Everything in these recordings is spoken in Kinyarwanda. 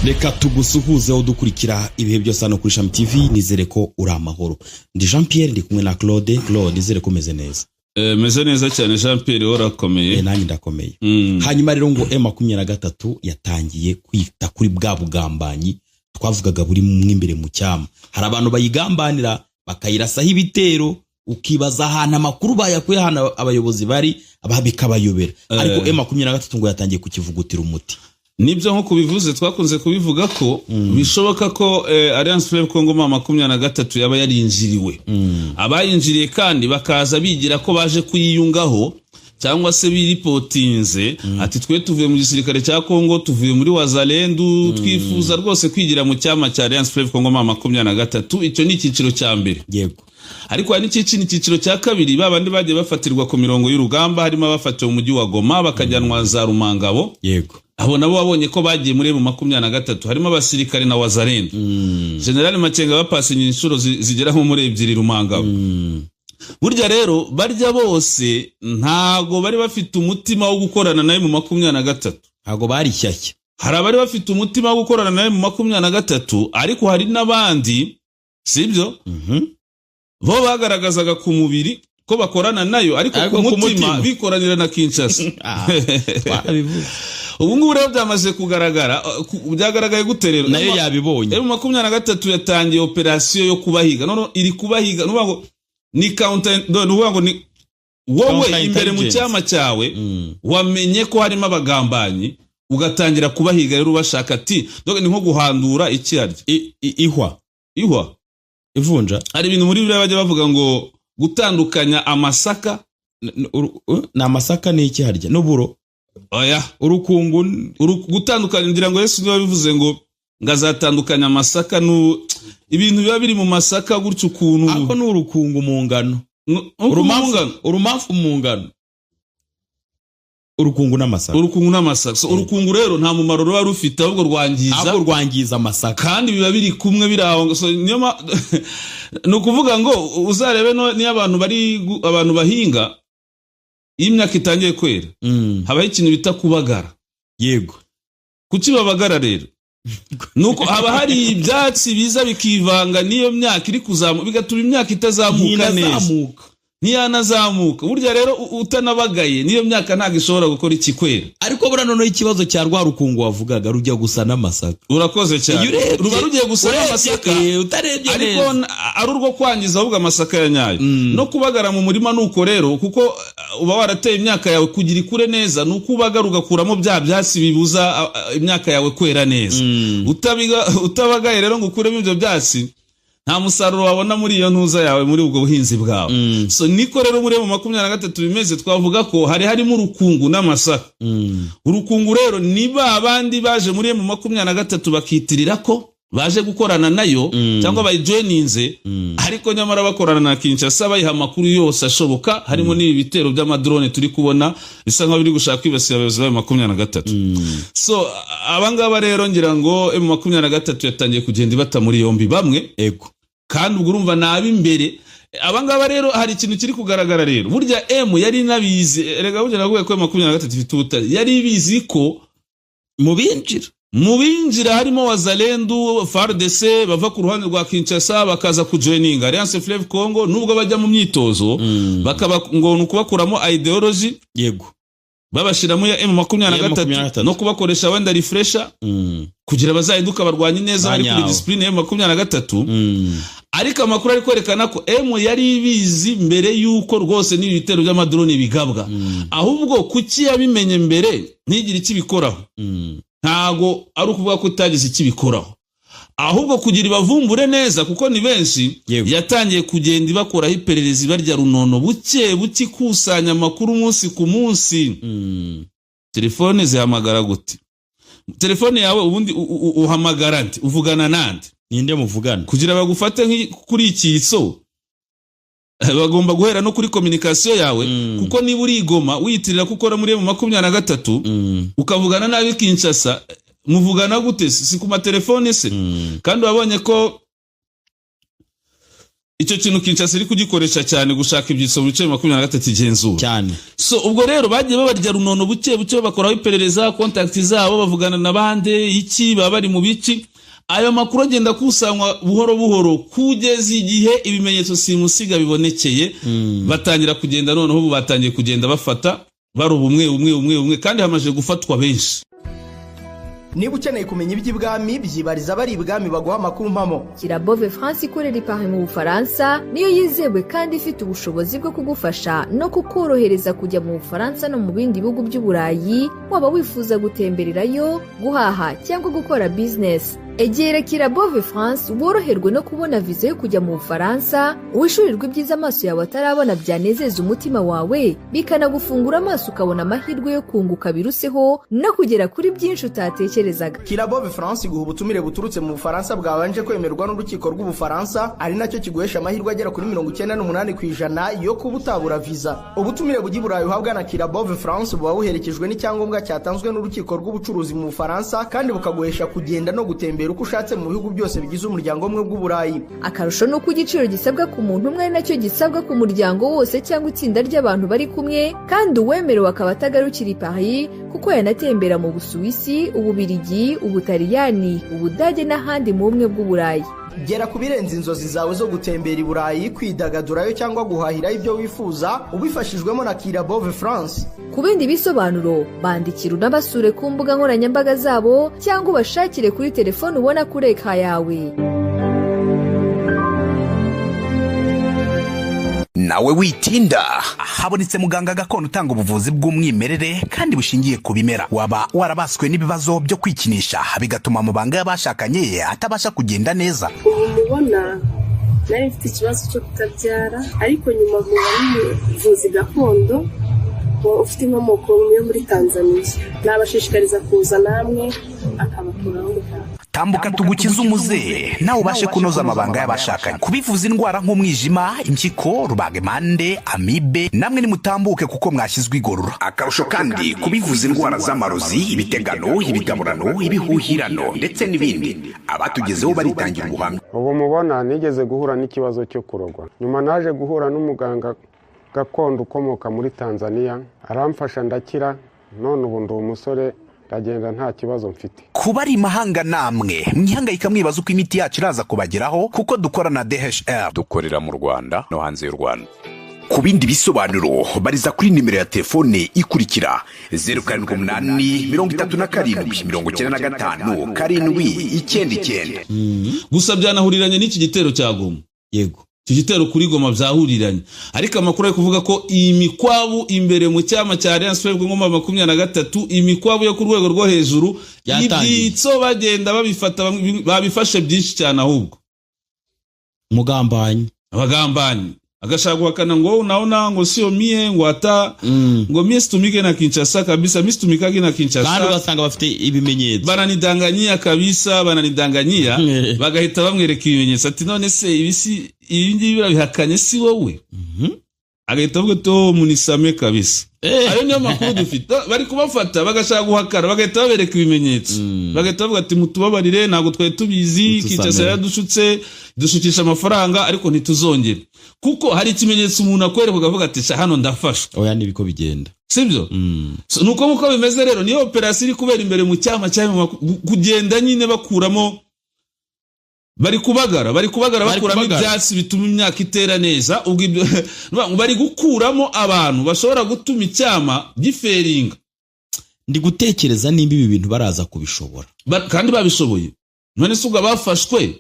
Reka tugusuhuzeho dukurikira ibihe byose hano kuri Shami TV, nizere ko uri amahoro. Ndi Jean Pierre, ndi kumwe na Claude. Claude, nizere ko meze neza. Meze neza cyane Jean Pierre, urakomeye. Nanjye ndakomeye. Hanyuma rero ngo M23 yatangiye kwita kuri bwa bugambanyi twavugaga buri imbere mu cyama. Hari abantu bayigambanira bakayirasaho ibitero, ukibaza ahantu amakuru bayakuye, hano abayobozi bari ababikabayobera. Ariko M23 ngo yatangiye kukivugutira umuti. Nibyo nko kubivuze twakunze kubivuga ko bishoboka ko Alliance Fleuve Congo 23 yaba yarinjiriwe. Abayinjiriye kandi bakaza bigira ko baje kuyiyungaho cyangwa se biripotinze ati twe tuvuye mu gisirikare cya Congo, tuvuye muri Wazalendo, twifuza rwose kwigira mu cyama cya Alliance Fleuve Congo 23. Icyo ni ikiciro cya mbere. Yego. Ariko hari n'ikiciro cya kabiri, babandi bagiye bafatirwa ku mirongo y'urugamba, harimo abafatiwe mu mujyi wa Goma bakajyanwa za Rumangabo. Yego. Abo nabo babonye ko bagiye muri M23, harimo abasirikare na Wazalendo. General Makenga bapasinye inshuro zigera nko muri 2 Rumangabo. Burya rero barya bose ntago bari bafite umutima wo gukorana nayo mu 23. Ntago bari shyashya. Hari abari bafite umutima wo gukorana nayo mu 23, ariko hari n'abandi sibyo bo bagaragazaga ku mubiri ko bakorana nayo, ariko ku mutima bikoranira na Kinshasa. Ubu ngubu rero byamaze kugaragara, byagaragaye gute rero nayo yabibonye. M23 yatangiye operation yo kubahiga. None iri kubahiga, nuvuga ngo ni counter, nuvuga ngo ni wowe imbere mu cyama cyawe wamenye ko harimo abagambanyi, ugatangira kubahiga rero ubashaka ati donc ni nko guhandura ikirarya ihwa ivunja. Hari ibintu muri bire bajya bavuga ngo gutandukanya amasaka na amasaka ni iki harya n'uburo. Oya, urukungu gutandukanya, ngira ngo Yesu niwe bivuze ngo ngazatandukanya amasaka ibintu biba biri mu masaka gutyo ukuntu. Ako ni urukungu mu ngano, urumafu mu ngano, urukungu n'amasaka. So urukungu rero nta mumaro ruba rufite, ahubwo rwangiza amasaka, kandi biba biri kumwe biraho. So niyo no kuvuga ngo uzarebe ni abantu bahinga imyaka itangiye kwera, habaho ikintu bita kubagara. Yego. Kuki babagara rero? Nuko haba hari ibyatsi biza bikivanga niyo myaka iri kuzamuka, bigatuma imyaka itazamuka neza, ntiyanazamuka. Burya rero utanabagaye niyo myaka ntago ishobora gukora ikikwera. Ariko bura noneho ikibazo cya rwa rukungu wavugaga rujya gusa n'amasaka. Urakoze cyane. Ruba rugiye gusa n'amasaka, utarebye neza, ariko ari urwo kwangiza ahubwo amasaka ya nyayo. No kubagara mu murima nuko rero, kuko uba warateye imyaka yawe kugira ikure neza, nuko ubagara ugakuramo bya byatsi bibuza imyaka yawe kwera neza. Utabagaye rero ngo ukuremo ibyo byatsi, nta musaruro wabona muri iyo ntuza yawe, muri ubwo buhinzi bwawe. So niko rero muri mu 23 bimeze. Twavuga ko harimo urukungu n'amasaka. Urukungu rero niba abandi baje muri mu 23 bakitirira ko baje gukorana nayo cyangwa bayijoininze, ariko nyamara bakorana na Kinshasa, bayiha amakuru yose ashoboka, harimo n'ibi bitero by'amadrone turi kubona bisa nkaho biri gushaka kwibasira abayobozi ba 23. So abangaba rero ngira ngo M23 yatangiye kugenda ibata muri yombi bamwe. Ego. Kandi ubwo urumva nabi imbere. Abangaba rero hari ikintu kiri kugaragara rero. Burya M yari nabizi, erega burya navuga ko M23 ifite ubutari, yari bizi ko mu binjira harimo Wazalendo, FARDC bava ku ruhande rwa Kinshasa bakaza kujoininga Alliance Fleuve Congo, nubwo bajya mu myitozo bakaba ngo nukubakuramo ideology. Yego. Babashiramo ya M23 no kubakoresha wenda refresher kugira bazahinduka barwanye neza bari kuri discipline ya M23. Ariko amakuru ari kwerekana ko M yari bizi mbere yuko rwose ni ibitero by'amadrone bigabwa. Ahubwo kuki yabimenye mbere ntigire ikibikoraho. Ntago ari ukuvuga ko itagize ikibikoraho, ahubwo kugira bavumbure neza, kuko ni benshi. Yatangiye kugenda ibakoraho iperereza, barya runono buke kusanya amakuru umunsi ku munsi. Telefone zihamagara gute? Telefone yawe ubundi uhamagara nti, uvugana nande? Ninde muvugana? Kugira bagufate kuri ikiso bagomba guhera no kuri communication yawe. Kuko niba uri Goma wiyitirira gukora muri mu 23 ukavugana nabi Kinshasa, muvugana gute? Si ku matelefone se? Kandi wabonye ko icyo kintu Kinshasa iri kugikoresha cyane gushaka ibyitso mu bice 23 igenzura cyane. So ubwo rero bagiye babarya runono buke buke bakoraho iperereza, contact zabo bavugana na bande iki baba bari mu biki. Ayo makuru agenda kusanywa buhoro buhoro kugeza igihe ibimenyetso simusiga bibonekeye, batangira kugenda noneho ubu batangiye kugenda bafata bari umwe kandi hamaje gufatwa benshi. Niba ukeneye kumenya iby'ibwami byibariza bari ibwami baguha amakuru mpamo. Kirabove France ikorera i Paris mu Bufaransa niyo yizewe kandi ifite ubushobozi bwo kugufasha no kukorohereza kujya mu Bufaransa no mu bindi bihugu by'Uburayi, waba wifuza gutembererayo, guhaha cyangwa gukora business. Egera Kirabove France woroherwe no kubona viza yo kujya mu Bufaransa, wishurirwe ibyiza amaso yawe atarabona byanezeza umutima wawe, bikanagufungura amaso ukabona amahirwe yo kunguka biruseho no kugera kuri byinshi utatekerezaga. Kirabove France iguha ubutumire buturutse mu Bufaransa bwabanje kwemerwa n'urukiko rw'Ubufaransa, ari nacyo kiguhesha amahirwe agera kuri 98% yo kuba utabura viza. Ubutumire bugi Burayi uhabwa na Kirabove France buba buherekejwe n'icyangombwa cyatanzwe n'urukiko rw'ubucuruzi mu Bufaransa, kandi bukaguhesha kugenda no gutembera uko ushatse mu bihugu byose bigize umuryango umwe bw'Uburayi. Akarusho nuko igiciro gisabwa ku muntu umwe nacyo gisabwa ku muryango wose cyangwa itsinda ry'abantu bari kumwe, kandi uwemerewe akaba atagarukira i Paris kuko yanatembera mu Busuwisi, Ububirigi, Ubutaliyani, Ubudage n'ahandi mu bumwe bw'Uburayi. Gera kubirenza inzozi zawe zo gutembera i Burayi, kwidagadurayo cyangwa guhahirayo ibyo wifuza ubifashijwemo na Kirabove France. Ku bindi bisobanuro bandikira unabasure ku mbuga nkoranyambaga zabo cyangwa ubashakire kuri telefone ubona kuri ekara yawe. Nawe witinda, habonetse muganga gakondo utanga ubuvuzi bw'umwimerere kandi bushingiye ku bimera. Waba warabaswe n'ibibazo byo kwikinisha bigatuma amabanga y'abashakanye atabasha kugenda neza. Mubona nari mfite ikibazo cyo kutabyara, ariko nyuma y'ubuvuzi gakondo ufite inkomoko yo muri Tanzania, nabashishikariza kuza namwe akabakuraho. Tambuka tugukize umuze nawe ubashe kunoza amabanga y'abashakanye. Kubivuza indwara nk'umwijima, impyiko, rubagemande, amibe, namwe nimutambuke kuko mwashyizwe igorora. Akarusho kandi kubivuza indwara z'amarozi, ibitegano, ibigaburano, ibihuhirano ndetse n'ibindi. Abatugezeho baritangira ubuhamya. Ubu mubona nigeze guhura n'ikibazo cyo kurogwa. Nyuma naje guhura n'umuganga gakondo ukomoka muri Tanzania, aramfasha ndakira, none ubu ndi umusore ndagenda nta kibazo mfite. Kuba ari mahanga namwe mwihangayika mwibaza uko imiti yacu iraza kubageraho kuko dukora na DHL, dukorera mu Rwanda no hanze y'u Rwanda. Ku bindi bisobanuro bariza kuri nimero ya telefone ikurikira 0787 Gusa byanahuriranye n'iki gitero cya Goma. Yego. Iki gitero kuri Goma byahuriranye, ariko amakuru ari kuvuga ko iyi mikwabu imbere mu cyama cya Alliance Fleuve ngoma 23 imikwabu yo ku rwego rwo hejuru ibyitso bagenda babifata, babifashe byinshi cyane, ahubwo abagambanyi agashaka guhakana ngo naona ngo sio mie ngo ata ngo mie situmike na Kinshasa kabisa, mie situmikage na Kinshasa, kandi ugasanga bafite ibimenyetso bananidanganyia kabisa, bananidanganyia bagahita bamwereka ibimenyetso ati none se ibisi ibindi birabihakanye si wowe. Agahita avuga to munisame kabisa. Ayo niyo makuru dufite. Bari kubafata bagashaka guhakara, bagahita babereka ibimenyetso, bagahita bavuga ati mutubabarire ntago twari tubizi, Kinshasa yadushutse dushukisha amafaranga ariko ntituzongere, kuko hari ikimenyetso umuntu akwereka ukavuga ati hano ndafashwe. Oya nibiko bigenda, sibyo? So nuko muko bimeze rero, niyo operasiyo iri kubera imbere mu cyama cyane kugenda nyine bakuramo, bari kubagara bakuramo ibyatsi bituma imyaka itera neza. Ubwo ibyo bari gukuramo abantu bashobora gutuma icyama giferinga. Ndi gutekereza nimba ibi bintu baraza kubishobora, kandi babishoboye. None se ubwo bafashwe,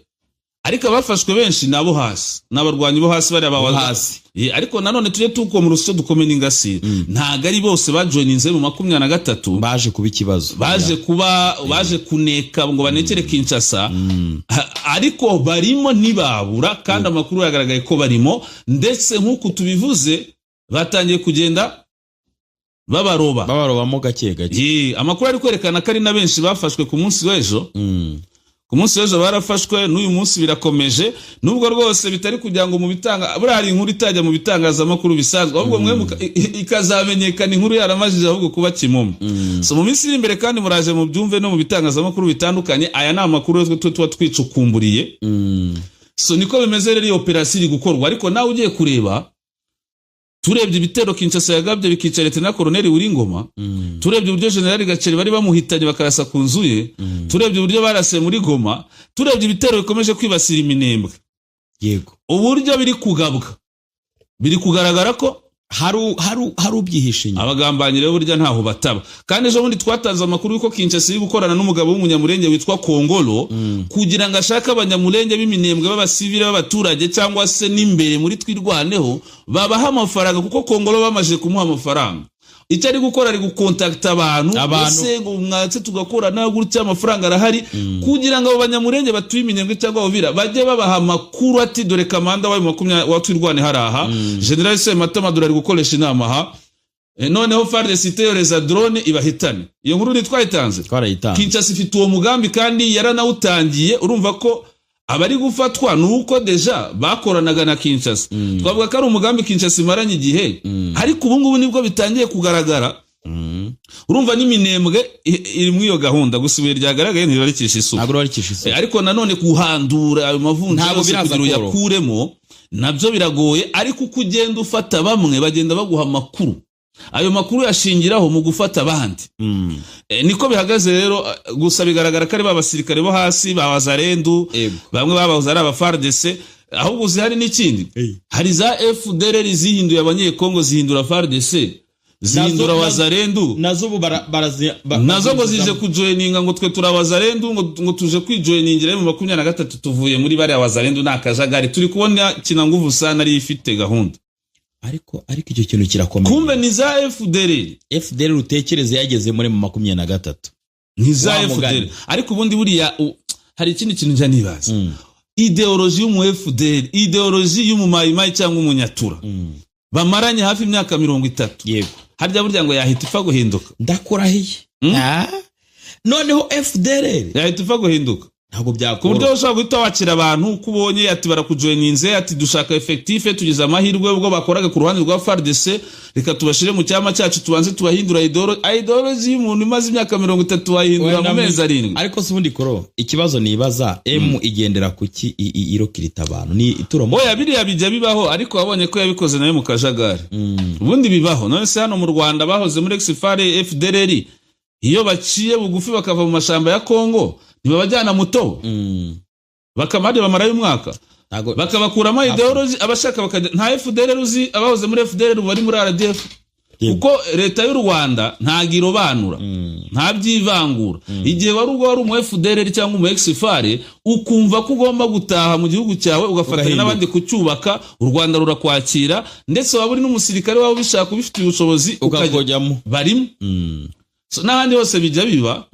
ariko abafashwe benshi nabo hasi, n'abarwanyi bo hasi bari abawa hasi. Ariko nanone tuje tuko mu ruso dukomena ingasire, ntago ari bose bajoininze mu 23 baje kuba ikibazo, baje kuneka ngo banekere Kinshasa. Ariko barimo ntibabura, kandi amakuru yagaragaye ko barimo, ndetse nk'uko tubivuze batangiye kugenda babarobamo gake gake. Amakuru ari kwerekana ko ari na benshi bafashwe ku munsi w'ejo. Ku munsi w'ejo barafashwe, n'uyu munsi birakomeje, nubwo rwose bitari kugira ngo mu bitanga burari inkuru itajya mu bitangazamakuru bisanzwe, ahubwo mwe ikazamenyekana inkuru yaramajije ahubwo kuba kimomo. So mu minsi iri imbere kandi muraje mu byumve no mu bitangazamakuru bitandukanye, aya ni amakuru tuba twicukumburiye. so niko bimeze rero iyo operasiyo iri gukorwa. Ariko nawe ugiye kureba, turebye ibitero Kinshasa yagabye bikica Lieutenant Colonel Uwingoma, turebye uburyo General Gaceri bari bamuhitanye bakarasa ku nzu ye, turebye uburyo barase muri Goma, turebye ibitero bikomeje kwibasira Minembwe, yego uburyo biri kugabwa, biri kugaragara ko hari ubyihishe inyuma. Abagambanyi rero burya ntaho bataba. Kandi ejo bundi twatanze amakuru yuko Kinshasa iri gukorana n'umugabo w'umunyamurenge witwa Kongolo kugira ngo ashake abanyamurenge b'iminembwe b'abasivile b'abaturage cyangwa se n'imbere muri twirwaneho babaha amafaranga, kuko Kongolo bamaje kumuha amafaranga. Icyo ari gukora ari gukontakta abantu bose ngo mwatse tugakorana gutya, amafaranga arahari kugira ngo abo banyamurenge batuye Iminembwe cyangwa Uvira bajye babaha amakuru ati dore kamanda wa twirwane haraha General Sematama dore ari gukoresha inama ha noneho FARDC iteyoreza drone ibahitane. Iyo nkuru ni twayitanze. Kinshasa ifite uwo mugambi kandi yaranawutangiye. Urumva ko abari gufatwa nuko deja bakoranaga na Kinshasa. Twavuga ko ari umugambi Kinshasa imaranye igihe, ariko ubu ngubu nibwo bitangiye kugaragara. Urumva n'Iminembwe iri muri iyo gahunda, gusubiye ryagaragaye ntirarikisha isuku. Ariko nanone kuhandura ayo mavunja yose kugira yakuremo nabyo biragoye. Ariko uko ugenda ufata bamwe bagenda baguha amakuru, ayo makuru yashingiraho mu gufata abandi. Niko bihagaze rero. Gusa bigaragara ko ari babasirikare bo hasi ba Wazalendo, bamwe babahoze ari aba FARDC. Ahubwo zihari n'ikindi, hari za FDLR zihinduye abanyekongo, zihindura FARDC, zihindura Wazalendo, nazo nazo ngo zije kujoininga ngo twe turawazalendo ngo tuje kwijoiningira mu 23 tuvuye muri bari Wazalendo nakajagari. Turi kubona kina nguvu sana ari ifite gahunda. Ariko icyo kintu kirakomeye. Kumbe ni za FDLR utekereze yageze muri 23 ni za FDLR. Ariko ubundi buriya hari ikindi kintu njya nibaza, ideology y'umu FDLR, ideology y'umu mayimayi cyangwa umunyatura bamaranye hafi imyaka 30. Yego, harya burya ngo yahita ipfa guhinduka. Ndakorahiye noneho FDLR yahita ipfa guhinduka. Ntabwo byakora. Ku buryo ushobora guhita wakira abantu kubonye ati barakujoininze, ati dushaka effective, tugize amahirwe ubwo bakoraga ku ruhande rwa FARDC, reka tubashire mu cyama cyacu tubanze tubahindura ideology y'umuntu imaze imyaka 30 wahindura mu mezi 7. Ariko se ubundi koro ikibazo nibaza, igendera kuki irokirita abantu ni ituromo. Oya biriya bijya bibaho, ariko wabonye ko yabikoze nayo mu kajagari. Ubundi bibaho. None se hano mu Rwanda bahoze muri Exfare FDLR, iyo baciye bugufi bakava mu mashamba ya Kongo ntibabajyana muto, bakamade bamara y'umwaka bakabakuramo ideology abashaka bakajya. Nta FDLR uzi abahoze muri FDLR bari muri RDF, kuko leta y'u Rwanda ntagirobanura, nta byivangura. Igihe wari umu FDLR cyangwa umu Exfare ukumva ko ugomba gutaha mu gihugu cyawe ugafatanya n'abandi kucyubaka, u Rwanda rurakwakira, ndetse waba uri n'umusirikare wawe ubishaka ubifite ubushobozi ukajyamo barimo. N'ahandi hose bijya biba.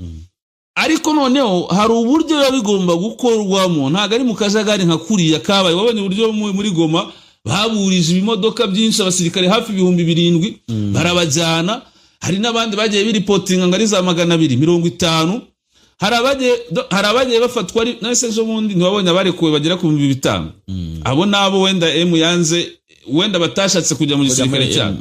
Ariko noneho hari uburyo biba bigomba gukorwamo, ntago ari mu kajagari nka kuriya kabaye. Wabonye uburyo muri Goma baburije ibimodoka byinshi, abasirikare hafi 7,000 barabajyana. Hari n'abandi bagiye biripotinga ngo ari za 250. Hari abagiye bafatwa ari nase ejo bundi ntiwabonye abarekuwe bagera ku 5,000. Abo nabo wenda yanze, wenda batashatse kujya mu gisirikare cyane.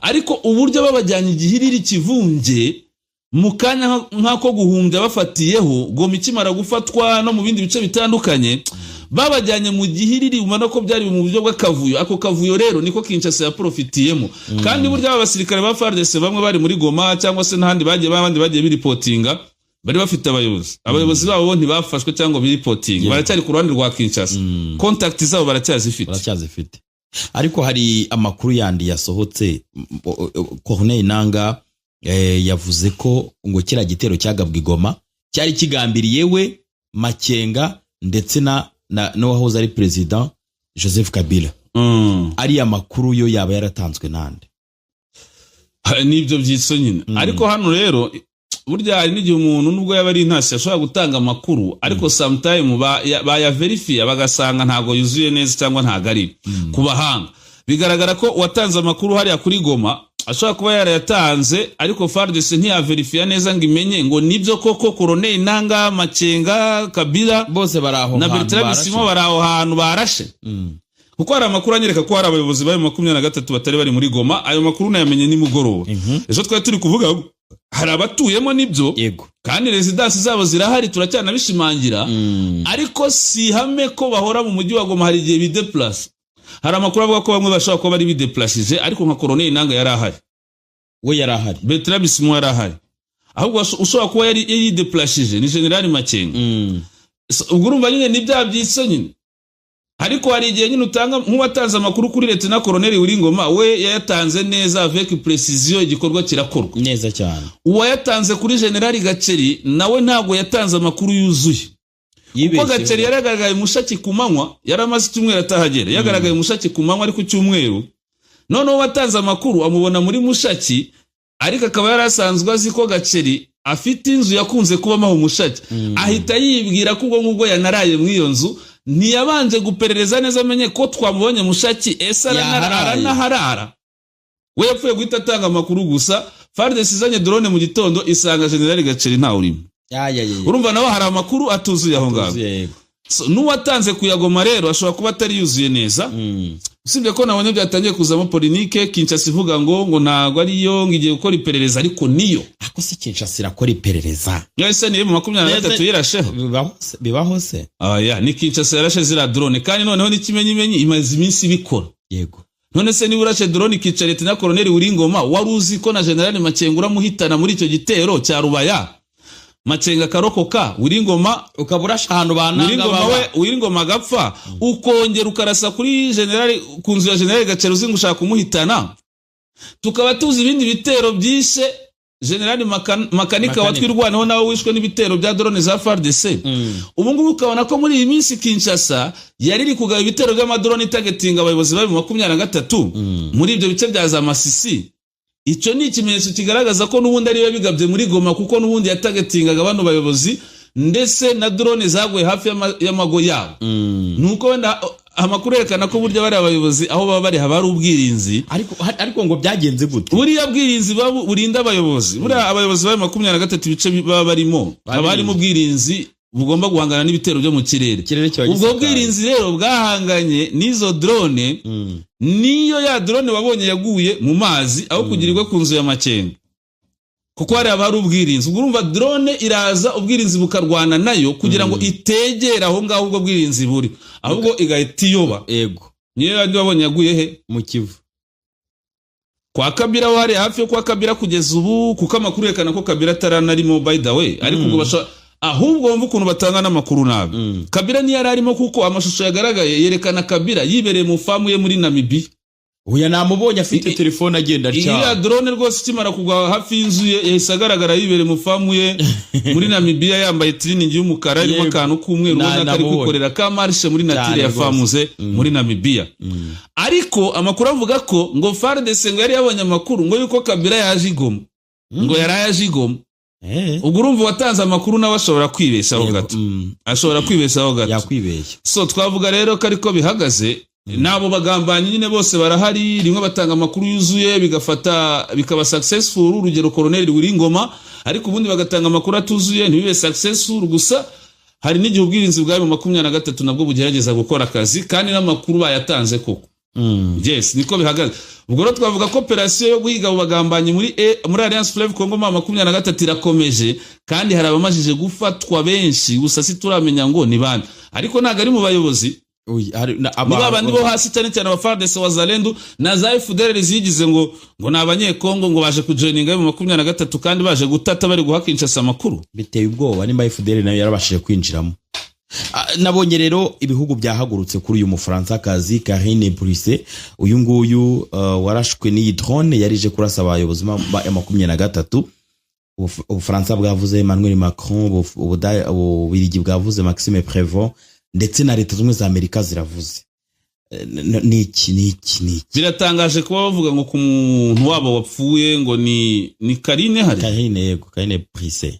Ariko uburyo babajyanye igihiriri kivunje mukanya nkako guhumbya bafatiyeho Goma ikimara gufatwa no mu bindi bice bitandukanye, babajyanye mu gihiriri umana ko byari mu buryo bw'akavuyo. Ako kavuyo rero niko Kinshasa yaprofitiyemo. Kandi burya abasirikare ba FARDC bamwe bari muri Goma cyangwa se n'ahandi bagiye biripotinga, bari bafite abayobozi babo ntibafashwe cyangwa biripotinga, baracyari ku ruhande rwa Kinshasa. Contact zabo baracyazifite. Ariko hari amakuru yandi yasohotse, Corneille Nangaa yavuze ko ngo kira gitero cyagabwe Goma cyari kigambiriye we Makenga ndetse na wahoze ari president Joseph Kabila. Ari amakuru yo yaba yaratanzwe nande? Nibyo byitso nyine. Ariko hano rero burya hari n'igihe umuntu nubwo yaba ari intasi ashobora gutanga amakuru, ariko sometime baya verify bagasanga ntago yuzuye neza cyangwa ntago ari ku bahanga. Bigaragara ko watanze amakuru hariya kuri Goma ashobora kuba yarayatanze, ariko FARDC ntiyaverifya neza ngo imenye ngo nibyo koko Corneille Nangaa, Makenga, Kabila bose baraho na Bertrand Bisimwa baraho hantu barashe. Kuko hari amakuru anyereka ko hari abayobozi bayo 23 batari bari muri Goma. Ayo makuru nayamenye ni mugoroba. Ejo twari turi kuvuga hari abatuyemo nibyo yego kandi residence zabo zirahari turacyanabishimangira ariko si hame ko bahora mu mujyi wa Goma hari igihe bideplace hari amakuru avuga ko bamwe bashobora kuba bari bideplacije ariko nka Colonel Nanga yari ahari we yari ahari Bertrand Bisimwa yari ahari ahubwo ushobora kuba yari yideplacije ni General Makenga ubwo urumva nyine ni bya byitso nyine ariko hari igihe nyine utanga nk'uwatanze amakuru kuri leta na Colonel Wiringoma we yayatanze neza avec précision igikorwa kirakorwa neza cyane uwayatanze kuri General Gaceri nawe ntago yatanze amakuru yuzuye kuko Gaceri yaragaragaye mushaki kumanywa yaramaze icyumweru atahagera yagaragaye mushaki kumanywa ariko cyumweru none watanze amakuru amubona muri mushaki ariko akaba yarasanzwe azi ko Gaceri afite inzu yakunze kubamo mushaki ahita yibwira ko ubwo ngubwo yanaraye mu iyo nzu ntiyabanje guperereza neza amenye ko twamubonye mushaki ese aranaharara we yapfuye guhita atanga amakuru gusa FARDC izanye drone mu gitondo isanga General Gaceri nta urimo urumva nawe hari amakuru atuzuye aho ngaho n'uwatanze kuyagoma rero ashobora kuba atari yuzuye neza usibye ko nabonye byatangiye kuzamo Polinique Kinshasa ivuga ngo ntago ariyo ngiye gukora iperereza ariko niyo ako si Kinshasa irakora iperereza yose ni mu 23 yarasheho bibaho se ni Kinshasa yarashe zira drone kandi noneho n'ikimenyimenyi imaze iminsi bikora yego none se niba urashe drone ikicarete na Colonel Wiringoma wari uzi ko na General Makenga uramuhitana muri icyo gitero cya Rubaya Makenga karokoka Wiringoma ukaburasha ahantu bananga Wiringoma gapfa ukongera ukarasa kuri General kunzu ya General Gaceri uzingushaka kumuhitana tukaba tuzi ibindi bitero byishe General Makanika watwirwanaho nawe wishwe n'ibitero bya drone za FARDC ubu ngubu ukabona ko muri iyi minsi Kinshasa yariri kugaba ibitero by'amadrone targeting abayobozi bari mu 23 muri ibyo bice bya za Masisi icyo ni ikimenyetso kigaragaza ko nubundi ari bigabye muri Goma kuko nubundi yatagetingaga abantu bayobozi ndetse na drone zaguye hafi y'amago yabo nuko wenda amakuru yerekana ko burya bari abayobozi aho baba bari habari ubwirinzi ariko ngo byagenze gute buriya bwirinzi burinda abayobozi buriya abayobozi bari 23 bice baba barimo abarimo ubwirinzi bugomba guhangana n'ibitero byo mu kirere ubwo bwirinzi rero bwahanganye n'izo drone niyo ya drone wabonye yaguye mu mazi aho kugirirwa ku nzu ya Makenga kuko hari abari ubwirinzi urumva drone iraza ubwirinzi bukarwana nayo kugira ngo itegere aho ngaho ubwo bwirinzi buri ahubwo igahita iyoba yego niyo yandi wabonye yaguye he mu Kivu kwa Kabira wari hafi yo kwa Kabira kugeza ubu kuko amakuru yerekana ko Kabira ataranarimo by the way ariko ubwo ahubwo wumva ukuntu batanga n'amakuru nabi Kabira ni yari arimo kuko amashusho yagaragaye yerekana Kabira yibereye mu famu ye muri Namibia uya namubonye afite telefone agenda cyane iya drone rwose kimara kugwa hafi y'inzu ye yahise agaragara yibereye mu famu ye muri Namibia yambaye trining y'umukara irimo akantu k'umweru ubona ari kwikorera ka marche muri natire ya famuze muri Namibia ariko amakuru avuga ko ngo FARDC ngo yari yabonye amakuru ngo yuko Kabira yaje Goma ngo yarayaje Goma ubwo urumva watanze amakuru nawe ashobora kwibeshaho gato ashobora kwibeshaho gato yakwibeshya so twavuga rero ko ariko bihagaze nabo bagambanyi nyine bose barahari rimwe batanga amakuru yuzuye bikaba successful urugero Colonel Wiringoma ariko ubundi bagatanga amakuru atuzuye ntibibe successful gusa hari n'igihe ubwirinzi bwawe mu 23 nabwo bugerageza gukora akazi kandi n'amakuru bayatanze koko yes niko bihagaze ubwo rero twavuga ko operation yo guhiga ubagambanyi muri Alliance Fleuve Congo 23 irakomeje kandi hari abamajije gufatwa benshi gusa situramenya ngo ni bande ariko ntago ari mu bayobozi niba abandi bo hasi cyane cyane FARDC wazalendo na za FDLR zigize ngo nabanyekongo ngo baje kujoininga mu 23 kandi baje gutata bari guhakinshasa amakuru biteye ubwoba nimba FDLR nayo yarabashije kwinjiramo nabonye rero ibihugu byahagurutse kuri uyu Mufaransa kazi Karine Brice uyu nguyu warashwe n'iyi drone yarije kurasa abayobozi ba 23 Ubufaransa bwavuze Emmanuel Macron ububirigi bwavuze Maxime Prévost ndetse na leta z'umwe za Amerika ziravuze niki biratangaje kuba bavuga ngo ku muntu wabo wapfuye ngo ni Karine hari Karine Brice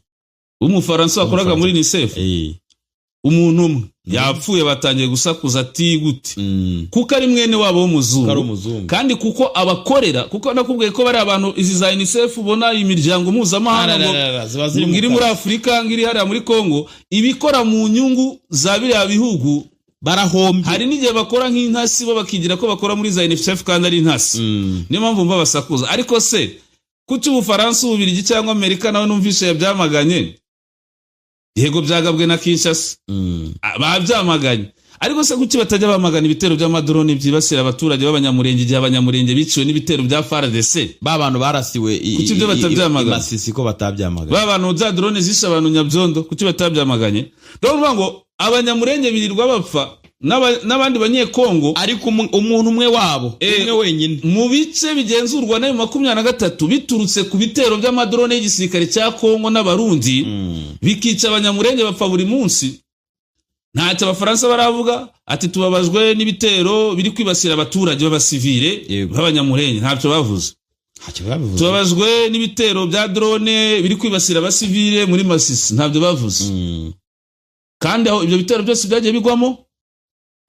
Umufaransa wakoraga muri UNICEF umuntu umwe yapfuye batangiye gusakuza ati gute kuko ari mwene wabo w'umuzungu kandi kuko abakorera kuko nakubwiye ko bari abantu izi za UNICEF ubona imiryango mpuzamahanga ngo ngiri muri Afrika ngiri hari muri Congo ibikora mu nyungu za biriya bihugu barahombye hari n'igihe bakora nk'intasi bo bakigira ko bakora muri za UNICEF kandi ari intasi niyo mpamvu mba basakuza ariko se kuki Ubufaransa, Ububirigi cyangwa Amerika nawe numvise yabyamaganye? Yego byagabwe na Kinshasa, babyamaganye, ariko se kuki batajya bamagana ibitero by'amadrone byibasira abaturage b'abanyamurenge igihe abanyamurenge biciwe n'ibitero bya FARDC? Ba bantu barasiwe kuki byo batabyamagana? Masisi ko batabyamagana. Ba bantu za drone zishe abantu Nyabyondo kuki batabyamaganye? Ndumva ngo abanyamurenge birirwa bapfa n'abandi banyekongo, ariko umuntu umwe wabo umwe wenyine mu bice bigenzurwa na 23 biturutse ku bitero by'amadrone y'igisirikare cya Kongo n'abarundi bikica abanyamurenge bapfa buri munsi. Ntacyo Abafaransa baravuga ati tubabajwe n'ibitero biri kwibasira abaturage b'abasivile b'abanyamurenge, ntacyo bavuze. Tubabajwe n'ibitero bya drone biri kwibasira abasivile muri Masisi, ntabyo bavuze. Kandi aho ibyo bitero byose byagiye bigwamo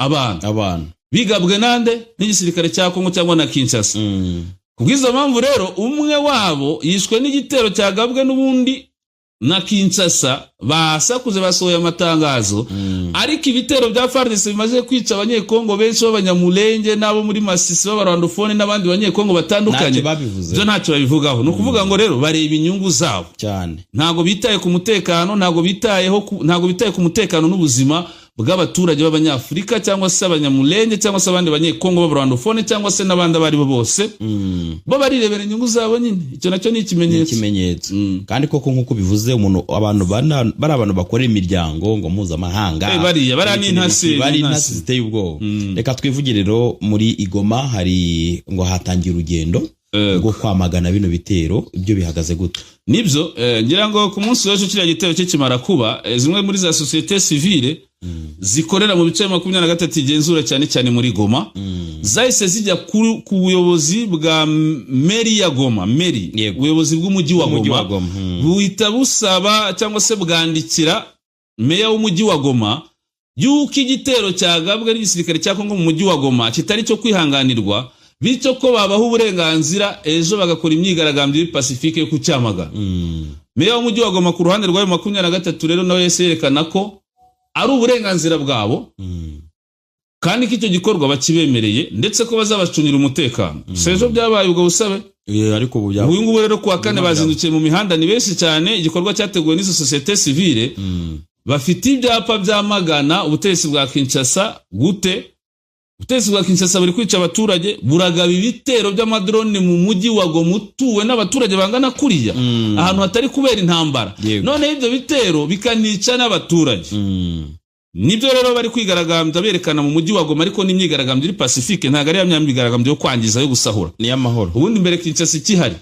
abantu bigabwe nande n'igisirikare cya Kongo cyangwa na Kinshasa. Kubwizo mpamvu rero umwe wabo yishwe n'igitero cyagabwe n'ubundi na Kinshasa, basakuze basohoye amatangazo, ariko ibitero bya FARDC bimaze kwica abanyekongo benshi b'abanyamurenge nabo muri Masisi b'abarandofone n'abandi banyekongo batandukanye, byo ntacyo babivugaho. No kuvuga ngo rero bareba inyungu zabo cyane, ntago bitaye ku mutekano, ntago bitaye ku mutekano n'ubuzima bw'abaturage b'abanyafrika cyangwa se abanyamurenge cyangwa se abandi banyekongo b'abarandofone cyangwa se n'abandi abari bo bose, bo barirebera inyungu zabo nyine. Icyo nacyo ni ikimenyetso. Kandi koko nkuko bivuze umuntu abantu bari abantu bakorera imiryango ngo mpuzamahanga, bari n'intasi ziteye ubwoba. Reka twivugire rero muri Igoma hari ngo hatangiye urugendo rwo kwamagana bino bitero, ibyo bihagaze gute? Nibyo ngira ngo ku munsi w'ejo kiriya gitero cyo kimara kuba, zimwe muri za societe civile zikorera mu bice 23 igenzura cyane cyane muri Goma zahise zijya ku buyobozi bwa meri ya Goma, ubuyobozi bw'umujyi wa Goma buhita busaba cyangwa se bwandikira meya w'umujyi wa Goma yuko igitero cyagabwe n'igisirikare cya Kongo mu mujyi wa Goma kitari cyo kwihanganirwa, bityo ko babaho uburenganzira ejo bagakora imyigaragambyo Pacifique yo kucyamagana. Meya w'umujyi wa Goma ku ruhande rwa 23 rero nawe yerekana ko ari uburenganzira bwabo kandi ko icyo gikorwa bakibemereye ndetse ko bazabacungira umutekano. Sejo byabaye ubwo busabe, ariko uyu ngubu rero kuwa kane bazindukiye mu mihanda ni benshi cyane. Igikorwa cyateguwe n'izo societe civile bafite ibyapa byamagana ubutegetsi bwa Kinshasa. Gute? Ubutegetsi bwa Kinshasa buri kwica abaturage, buragaba ibitero by'amadrone mu mujyi wa Goma utuwe n'abaturage bangana kuriya, ahantu hatari kubera intambara. None ibyo bitero bikanica n'abaturage. Nibyo rero bari kwigaragambya berekana mu mujyi wa Goma, ariko n'imyigaragambyo iri Pacifique, ntago ari ya myigaragambyo yo kwangiza yo gusahura, ni amahoro. Ubundi mbere Kinshasa ikihari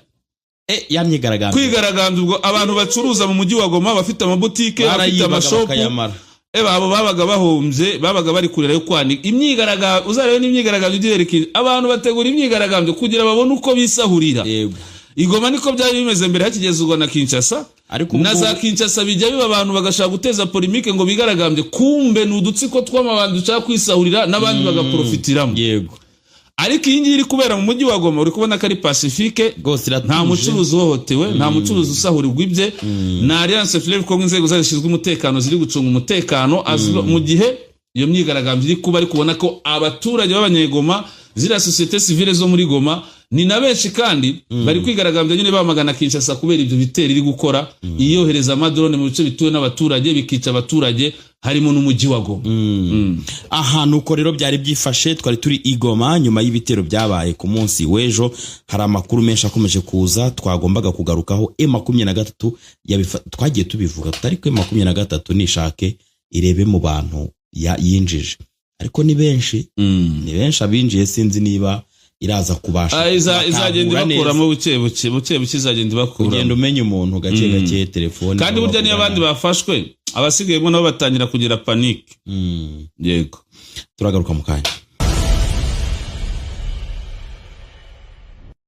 ya myigaragambyo kwigaragambya ubwo abantu bacuruza mu mujyi wa Goma bafite amabutike, bafite amashopu, abo babaga bahombye, babaga bari kurera yo kwanika imyigaragambyo. Uzarebe n'imyigaragambyo igerekije abantu bategura imyigaragambyo kugira babone uko bisahurira. Igoma niko byari bimeze mbere hakigezurwa na Kinshasa, na za Kinshasa bijya biba abantu bagashaka guteza polemique ngo bigaragambye, kumbe n'udutsiko tw'amabandi dushaka kwisahurira n'abandi bagaprofitiramo. Ariko iyi ngiyi iri kubera mu mujyi wa Goma uri kubona ko ari Pacifique, nta mucuruzi uhohotewe, nta mucuruzi usahurirwa ibye, na Alliance Fleuve Congo inzego zishinzwe umutekano ziri gucunga umutekano. Mu gihe iyo myigaragambyo iri kuba, ari kubona ko abaturage b'abanyegoma zira societe civile zo muri Goma ni na benshi kandi bari kwigaragambya nyine bamagana Kinshasa kubera ibyo bitero iri gukora, iyohereza amadrone mu bice bituwe n'abaturage bikica abaturage harimo n'umujyi wa Goma. Ahantu uko rero byari byifashe, twari turi Igoma nyuma y'ibitero byabaye ku munsi w'ejo. Hari amakuru menshi akomeje kuza twagombaga kugarukaho. M23 twagiye tubivuga tutari ko M23 nishake irebe mu bantu yinjije, ariko ni benshi abinjiye, sinzi niba iraza kubasha izagenda bakuramo buke izagenda bakura, ugenda umenya umuntu gake telefone. Kandi burya niyo abandi bafashwe abasigayemo nabo batangira kugira panique. Yego, turagaruka mu kanya.